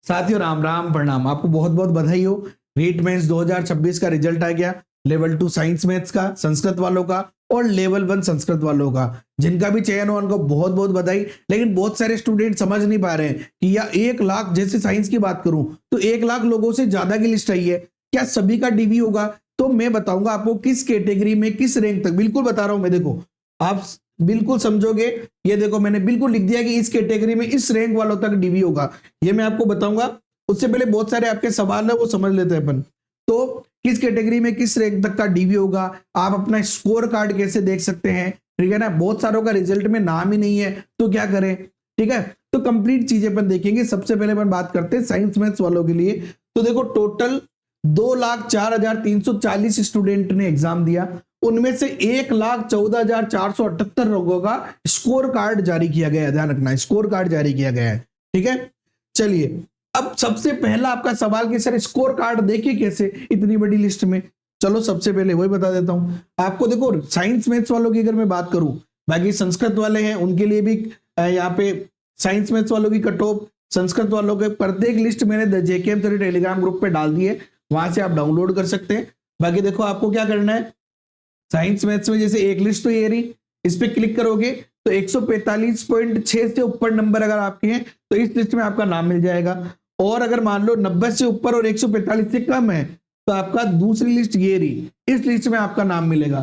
साथियों राम राम प्रणाम, आपको बहुत बहुत बधाई हो। रीट मेंस 2026 का रिजल्ट आ गया। लेवल 2 साइंस मैथ्स का, संस्कृत वालों का और लेवल 1 संस्कृत वालों का। जिनका भी चयन हो उनको बहुत बहुत बधाई। लेकिन बहुत सारे स्टूडेंट समझ नहीं पा रहे हैं कि या 1 लाख, जैसे साइंस की बात करूं तो 1 लाख लोगों से ज्यादा की लिस्ट आई है, क्या सभी का डीवी होगा? तो मैं बताऊंगा आपको किस कैटेगरी में किस रैंक तक, बिल्कुल बता रहा हूं मैं। देखो आप बिल्कुल समझोगे। ये देखो मैंने बिल्कुल लिख दिया कि इस कैटेगरी में इस रैंक वालों तक डीवी होगा। ये मैं आपको बताऊंगा। उससे पहले बहुत सारे आपके सवाल है वो समझ लेते हैं अपन। तो किस कैटेगरी में किस रैंक तक का डीवी होगा, आप अपना स्कोर कार्ड कैसे देख सकते हैं, ठीक है ना। बहुत सारों का रिजल्ट में नाम ही नहीं है तो क्या करें, ठीक है। तो कंप्लीट चीजें अपन देखेंगे। सबसे पहले अपन बात करते हैं साइंस मैथ्स वालों के लिए। तो देखो टोटल 2,04,340 स्टूडेंट ने एग्जाम दिया। उनमें से 1,14,478 लोगों का स्कोर कार्ड जारी किया गया है। ध्यान रखना, स्कोर कार्ड जारी किया गया है, ठीक है। चलिए अब सबसे पहला आपका सवाल कि सर स्कोर कार्ड देखिए कैसे इतनी बड़ी लिस्ट में। चलो सबसे पहले वही बता देता हूं आपको। देखो साइंस मैथ्स वालों की अगर मैं बात करूं, बाकी संस्कृत वाले हैं उनके लिए भी यहाँ पे साइंस मैथ्स वालों की कट ऑफ, संस्कृत वालों के प्रत्येक लिस्ट मैंने जेकेएम टेलीग्राम ग्रुप पे डाल दी है, वहां से आप डाउनलोड कर सकते हैं। बाकी देखो आपको क्या करना है, साइंस मैथ्स में जैसे एक लिस्ट तो ये रही, इस पे क्लिक करोगे तो 145.6 से ऊपर नंबर अगर आपके हैं तो इस लिस्ट में आपका नाम मिल जाएगा। और अगर मान लो 90 से ऊपर और 145 से कम है तो आपका दूसरी लिस्ट ये रही, इस लिस्ट में आपका नाम मिलेगा।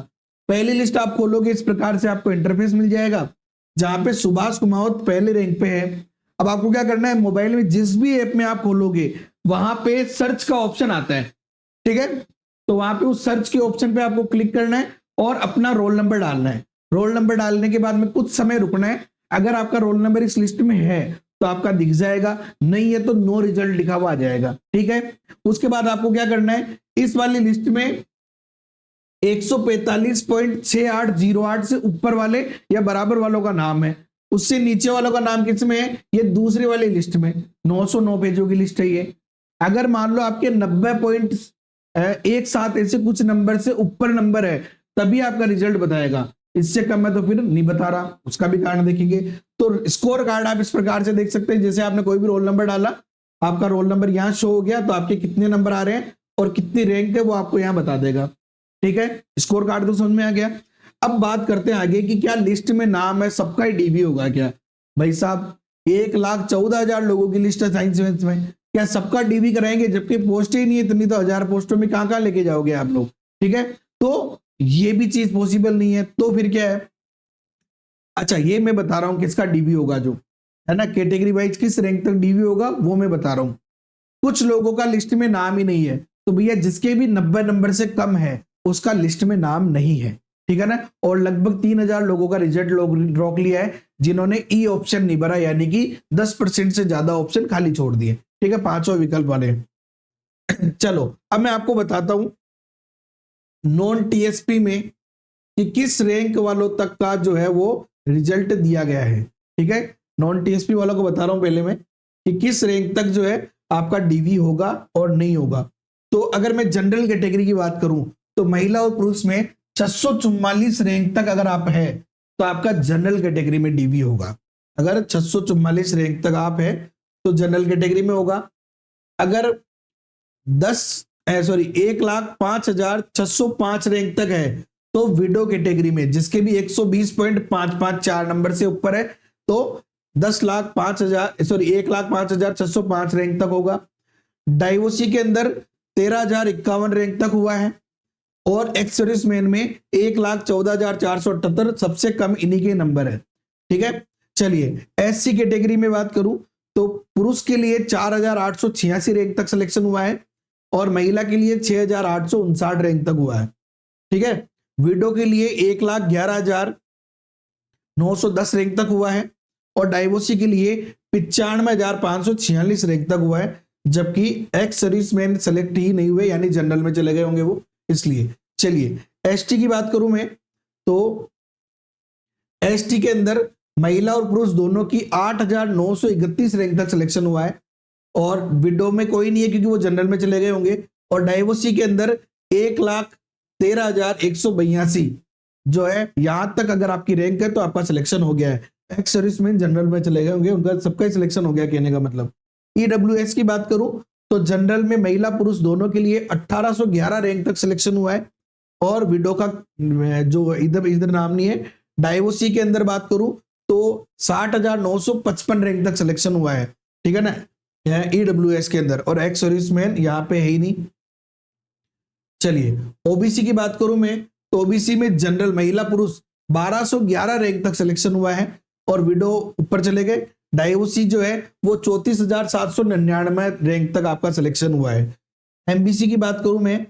पहली लिस्ट आप खोलोगे इस प्रकार से आपको इंटरफेस मिल जाएगा जहां पे सुभाष कुमावत पहले रैंक पे है। अब आपको क्या करना है, मोबाइल में जिस भी ऐप में आप खोलोगे वहां पे सर्च का ऑप्शन आता है, ठीक है। तो वहां पे उस सर्च के ऑप्शन पे आपको क्लिक करना है और अपना रोल नंबर डालना है। रोल नंबर डालने के बाद में कुछ समय रुकना है। अगर आपका रोल नंबर इस लिस्ट में है तो आपका दिख जाएगा, नहीं है तो नो रिजल्ट लिखा हुआ आ जाएगा, ठीक है। उसके बाद आपको क्या करना है, इस वाली लिस्ट में 145.6808 से ऊपर वाले या बराबर वालों का नाम है। उससे नीचे वालों का नाम किस में है, ये दूसरी वाली लिस्ट में 909 पेजों की लिस्ट है ये। अगर मान लो आपके 90.17 ऐसे कुछ नंबर से ऊपर नंबर है तभी आपका रिजल्ट बताएगा, इससे कम है तो फिर नहीं बता रहा, उसका भी कारण देखेंगे। तो स्कोर कार्ड आप इस प्रकार से देख सकते हैं, जैसे आपने कोई भी रोल नंबर डाला, आपका रोल नंबर यहां शो हो गया तो आपके कितने नंबर आ रहे हैं और कितनी रैंक है वो आपको यहां बता देगा, ठीक है। स्कोर कार्ड तो समझ में आ गया। अब बात करते हैं आगे कि क्या लिस्ट में नाम है सबका ही डीवी होगा क्या। भाई साहब 1,14,000 लोगों की लिस्ट है साइंस मैथ्स में, क्या सबका डीवी कराएंगे? जबकि पोस्ट ही नहीं है इतनी, तो 1000 पोस्टों में कहां कहां लेके जाओगे आप लोग, ठीक है। तो ये भी चीज पॉसिबल नहीं है, तो फिर क्या है। अच्छा ये मैं बता रहा हूं किसका डीवी होगा, जो है ना कैटेगरी वाइज किस रैंक तक डीवी होगा वो मैं बता रहा हूं। कुछ लोगों का लिस्ट में नाम ही नहीं है तो भैया जिसके भी 90 नंबर से कम है उसका लिस्ट में नाम नहीं है, ठीक है ना। और लगभग 3,000 लोगों का रिजल्ट रोक लिया है जिन्होंने ई ऑप्शन नहीं भरा, यानी कि 10% से ज्यादा ऑप्शन खाली छोड़ दिए, ठीक है, पांचों विकल्प वाले। चलो अब मैं आपको बताता हूं नॉन टीएसपी में कि किस रैंक वालों तक का जो है वो रिजल्ट दिया गया है, ठीक है। नॉन टीएसपी वालों को बता रहा हूं पहले मैं कि किस रैंक तक जो है आपका डीवी होगा और नहीं होगा। तो अगर मैं जनरल कैटेगरी की बात करूं तो महिला और पुरुष में 644 रैंक तक अगर आप है तो आपका जनरल कैटेगरी में डीवी होगा। अगर 644 रैंक तक आप है तो जनरल कैटेगरी में होगा। अगर 1,05,605 रैंक तक है तो विडो कैटेगरी में, जिसके भी 120.554 नंबर से ऊपर है, तो 1,05,605 रैंक तक होगा। डाइवोसी के अंदर 13,051 रैंक तक हुआ है। और एक्स सर्विसमैन में 1,14,478 सबसे कम इन्हीं के नंबर है, ठीक है। चलिए एससी कैटेगरी में बात करूं तो पुरुष के लिए 4,886 रैंक तक सिलेक्शन हुआ है और महिला के लिए 6,859 रैंक तक हुआ है, ठीक है। विडो के लिए 1,11,910 रैंक तक हुआ है और डाइवोसी के लिए 95,546 रैंक तक हुआ है। जबकि एक्स सर्विसमैन सेलेक्ट ही नहीं हुए, यानी जनरल में चले गए होंगे वो, इसलिए। चलिए एसटी की बात करूं मैं तो एसटी के अंदर महिला और पुरुष दोनों की 8,931 रैंक तक सिलेक्शन हुआ है और विडो में कोई नहीं है क्योंकि वो जनरल में चले गए होंगे। और डाइवोसी के अंदर 1,13,182 जो है, यहां तक अगर आपकी रैंक है तो आपका सिलेक्शन हो गया है। एक्स सर्विसमैन जनरल में चले गए होंगे, उनका सबका ही सिलेक्शन हो गया कहने का मतलब। ईडब्ल्यूएस की बात करूं तो जनरल में महिला पुरुष दोनों के लिए 1811 रैंक तक सिलेक्शन हुआ है, और विडो का जो इधर इधर नाम नहीं है। डाइवोसी के अंदर बात करूं तो 60,955 रैंक तक सिलेक्शन हुआ है, ठीक है ना, ईडब्ल्यूएस के अंदर, और एक्स सर्विसमैन यहाँ पे है ही नहीं। चलिए ओबीसी की बात करूं मैं तो ओबीसी में जनरल महिला पुरुष 1211 रैंक तक सिलेक्शन हुआ है, और विडो ऊपर चले गए। डाइवोसी जो है वो 34,799 रैंक तक आपका सिलेक्शन हुआ है। एमबीसी की बात करूं मैं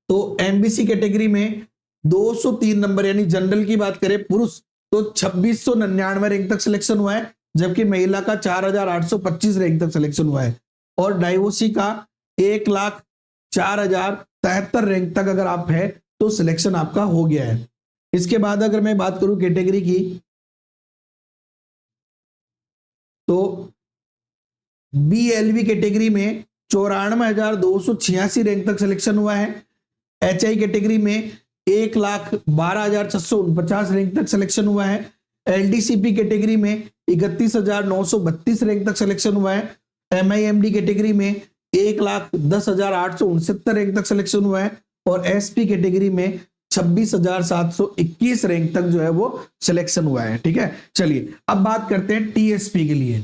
तो एमबीसी कैटेगरी में 203 नंबर, यानी जनरल की बात करें पुरुष तो 2699 रैंक तक सिलेक्शन हुआ है, जबकि महिला का 4,825 रैंक तक सिलेक्शन हुआ है, और डाइवोसी का 1,04,073 रैंक तक अगर आप है तो सिलेक्शन आपका हो गया है। इसके बाद अगर मैं बात करूं कैटेगरी की तो बीएलवी कैटेगरी में 94,286 रैंक तक सिलेक्शन हुआ है। एचआई कैटेगरी में 1,12,649 रैंक तक सिलेक्शन हुआ है। एलडीसीपी कैटेगरी में 31,932 रैंक तक सिलेक्शन हुआ है। एमआईएमडी कैटेगरी में 1,10,869 रैंक तक सिलेक्शन हुआ है, और एसपी कैटेगरी में 26,721 रैंक तक जो है वो सिलेक्शन हुआ है, ठीक है। चलिए अब बात करते हैं टीएसपी के लिए।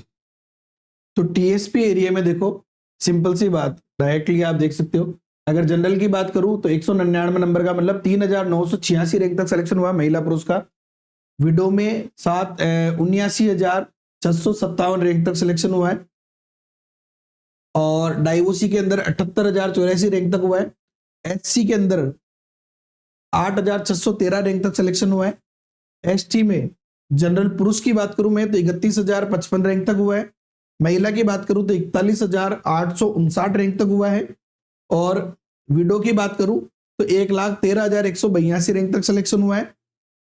तो टीएसपी एरिया में देखो सिंपल सी बात, डायरेक्टली आप देख सकते हो, अगर जनरल की बात करूं तो 199 नंबर का मतलब 3,986 रैंक तक सिलेक्शन हुआ महिला पुरुष का। विडो में 79,657 रैंक तक सिलेक्शन हुआ है, और डाइवोसी के अंदर 78,084 रैंक तक हुआ है। एचसी के अंदर 8,613 रैंक तक सिलेक्शन हुआ है। एसटी में जनरल पुरुष की बात करूं मैं तो 31,055 रैंक तक हुआ है। महिला की बात करूं तो 41,859 रैंक तक हुआ है, और विडो की बात करूं तो 1,13,182 रैंक तक सिलेक्शन हुआ है,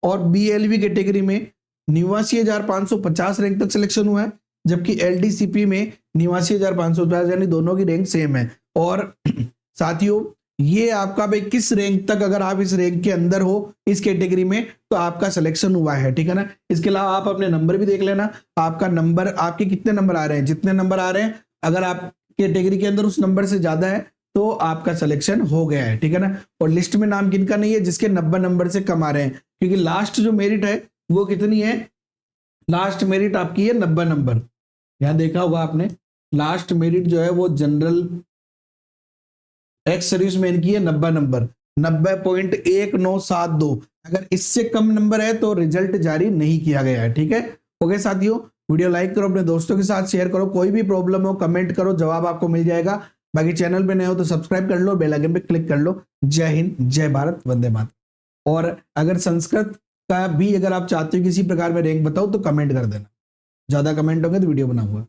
और बीएलवी कैटेगरी में 89,550 रैंक तक सिलेक्शन हुआ है, जबकि एलडीसीपी में 89,550, यानी दोनों की रैंक सेम है। और साथियों ये आपका भाई किस रैंक तक, अगर आप इस रैंक के अंदर हो इस कैटेगरी में तो आपका सिलेक्शन हुआ है, ठीक है ना। इसके अलावा आप अपने नंबर भी देख लेना, आपका नंबर, आपके कितने नंबर आ रहे हैं, जितने नंबर आ रहे हैं अगर आप कैटेगरी के अंदर उस नंबर से ज्यादा है तो आपका सिलेक्शन हो गया है, ठीक है ना। और लिस्ट में नाम किनका नहीं है, जिसके 90 नंबर से कम आ रहे हैं, क्योंकि लास्ट जो मेरिट है वो कितनी है, लास्ट मेरिट आपकी है 90 नंबर। यहां देखा होगा आपने, लास्ट मेरिट जो है वो जनरल एक्स सर्विसमैन की है 90 नंबर, 90.1972। अगर इससे कम नंबर है तो रिजल्ट जारी नहीं किया गया है, ठीक है। ओके साथियों, वीडियो लाइक करो, अपने दोस्तों के साथ शेयर करो, कोई भी प्रॉब्लम हो कमेंट करो, जवाब आपको मिल जाएगा। बाकी चैनल पे नए हो तो सब्सक्राइब कर लो, बेल आइकन पे क्लिक कर लो। जय हिंद, जय भारत, वंदे मातरम। और अगर संस्कृत का भी अगर आप चाहते हो किसी प्रकार में रैंक बताओ तो कमेंट कर देना, ज्यादा कमेंट होंगे तो वीडियो बनाऊंगा।